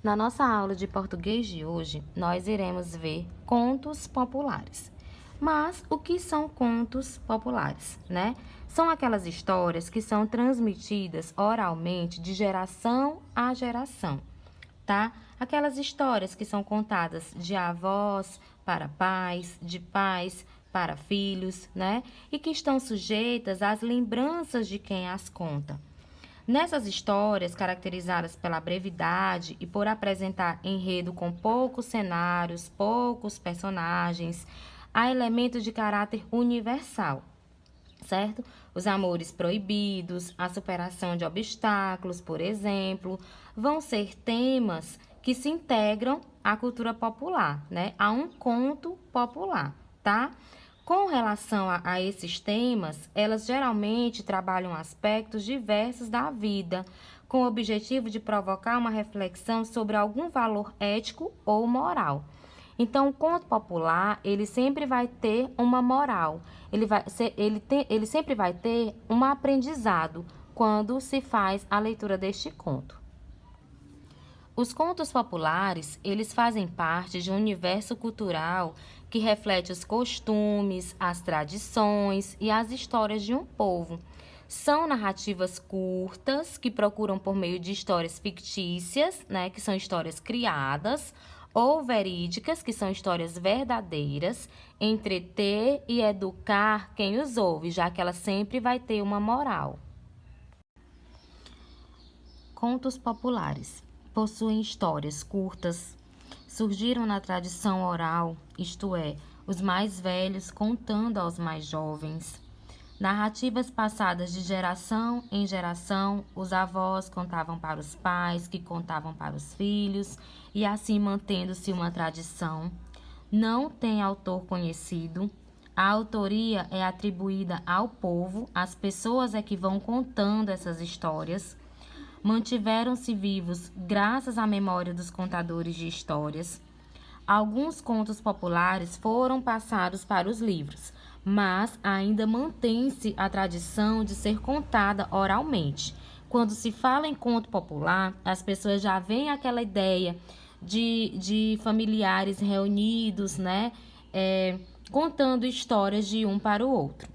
Na nossa aula de português de hoje, nós iremos ver contos populares. Mas o que são contos populares, né? São aquelas histórias que são transmitidas oralmente de geração a geração, tá? Aquelas histórias que são contadas de avós para pais, de pais para filhos, né? E que estão sujeitas às lembranças de quem as conta. Nessas histórias, caracterizadas pela brevidade e por apresentar enredo com poucos cenários, poucos personagens, há elementos de caráter universal, certo? Os amores proibidos, a superação de obstáculos, por exemplo, vão ser temas que se integram à cultura popular, né? A um conto popular, tá? Com relação a esses temas, elas geralmente trabalham aspectos diversos da vida, com o objetivo de provocar uma reflexão sobre algum valor ético ou moral. Então, o conto popular, ele sempre vai ter uma moral, ele sempre vai ter um aprendizado quando se faz a leitura deste conto. Os contos populares, eles fazem parte de um universo cultural que reflete os costumes, as tradições e as histórias de um povo. São narrativas curtas que procuram por meio de histórias fictícias, né, que são histórias criadas, ou verídicas, que são histórias verdadeiras, entreter e educar quem os ouve, já que ela sempre vai ter uma moral. Contos populares possuem histórias curtas, surgiram na tradição oral, isto é, os mais velhos contando aos mais jovens. Narrativas passadas de geração em geração, os avós contavam para os pais, que contavam para os filhos, e assim mantendo-se uma tradição. Não tem autor conhecido. A autoria é atribuída ao povo, as pessoas é que vão contando essas histórias. Mantiveram-se vivos graças à memória dos contadores de histórias. Alguns contos populares foram passados para os livros, mas ainda mantém-se a tradição de ser contada oralmente. Quando se fala em conto popular, as pessoas já veem aquela ideia de familiares reunidos, né? Contando histórias de um para o outro.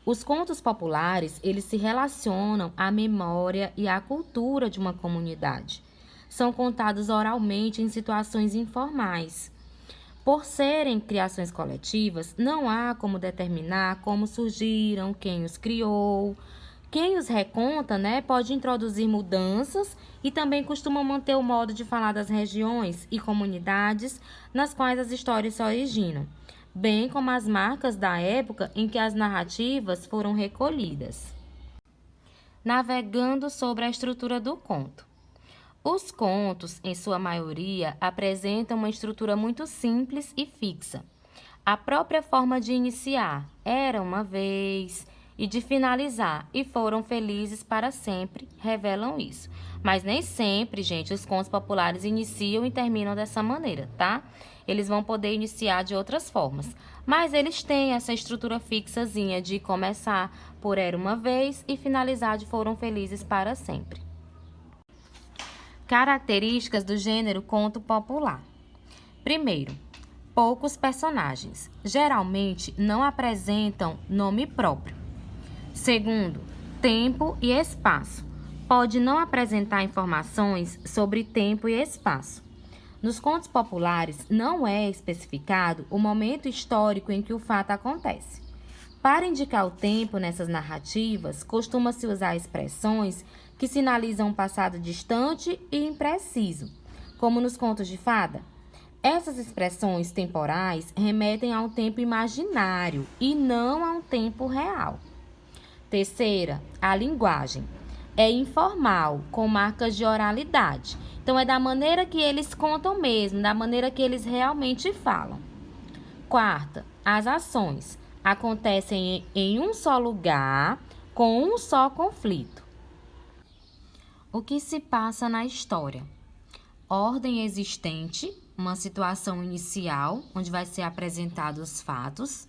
Os contos populares, eles se relacionam à memória e à cultura de uma comunidade. São contados oralmente em situações informais. Por serem criações coletivas, não há como determinar como surgiram, quem os criou. Quem os reconta, né, pode introduzir mudanças e também costuma manter o modo de falar das regiões e comunidades nas quais as histórias se originam, bem como as marcas da época em que as narrativas foram recolhidas. Navegando sobre a estrutura do conto. Os contos, em sua maioria, apresentam uma estrutura muito simples e fixa. A própria forma de iniciar, era uma vez, e de finalizar, e foram felizes para sempre, revelam isso. Mas nem sempre, gente, os contos populares iniciam e terminam dessa maneira, tá? Eles vão poder iniciar de outras formas, mas eles têm essa estrutura fixazinha de começar por era uma vez e finalizar de foram felizes para sempre. Características do gênero conto popular. Primeiro, poucos personagens. Geralmente não apresentam nome próprio. Segundo, tempo e espaço. Pode não apresentar informações sobre tempo e espaço. Nos contos populares, não é especificado o momento histórico em que o fato acontece. Para indicar o tempo nessas narrativas, costuma-se usar expressões que sinalizam um passado distante e impreciso, como nos contos de fada. Essas expressões temporais remetem a um tempo imaginário e não a um tempo real. Terceira, a linguagem. É informal, com marcas de oralidade. Então, é da maneira que eles contam mesmo, da maneira que eles realmente falam. Quarta, as ações acontecem em um só lugar, com um só conflito. O que se passa na história? Ordem existente, uma situação inicial, onde vai ser apresentados os fatos.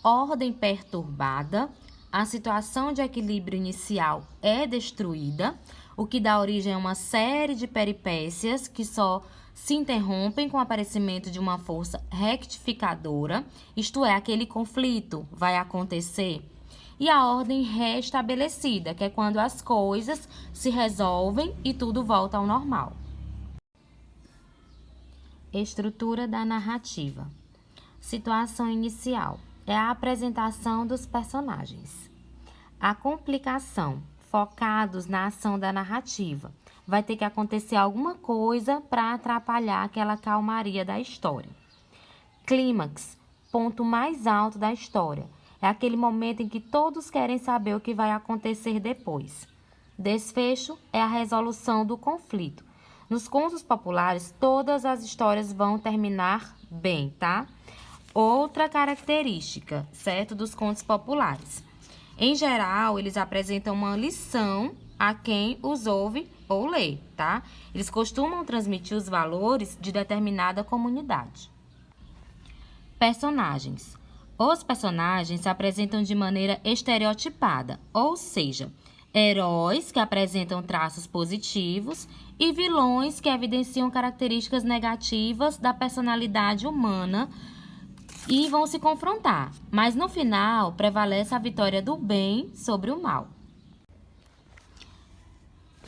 Ordem perturbada, a situação de equilíbrio inicial é destruída. o que dá origem a uma série de peripécias que só se interrompem com o aparecimento de uma força rectificadora, isto é, aquele conflito vai acontecer, e a ordem restabelecida, que é quando as coisas se resolvem e tudo volta ao normal. Estrutura da narrativa. Situação inicial é a apresentação dos personagens. A complicação, focados na ação da narrativa. Vai ter que acontecer alguma coisa para atrapalhar aquela calmaria da história. Clímax, ponto mais alto da história. É aquele momento em que todos querem saber o que vai acontecer depois. Desfecho é a resolução do conflito. Nos contos populares, todas as histórias vão terminar bem, tá? Outra característica, certo, dos contos populares. Em geral, eles apresentam uma lição a quem os ouve ou lê, tá? Eles costumam transmitir os valores de determinada comunidade. Personagens. Os personagens se apresentam de maneira estereotipada, ou seja, heróis que apresentam traços positivos e vilões que evidenciam características negativas da personalidade humana e vão se confrontar, mas no final prevalece a vitória do bem sobre o mal.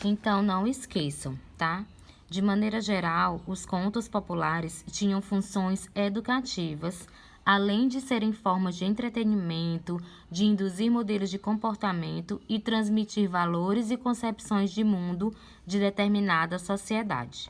Então, não esqueçam, tá? De maneira geral, os contos populares tinham funções educativas, além de serem formas de entretenimento, de induzir modelos de comportamento e transmitir valores e concepções de mundo de determinada sociedade.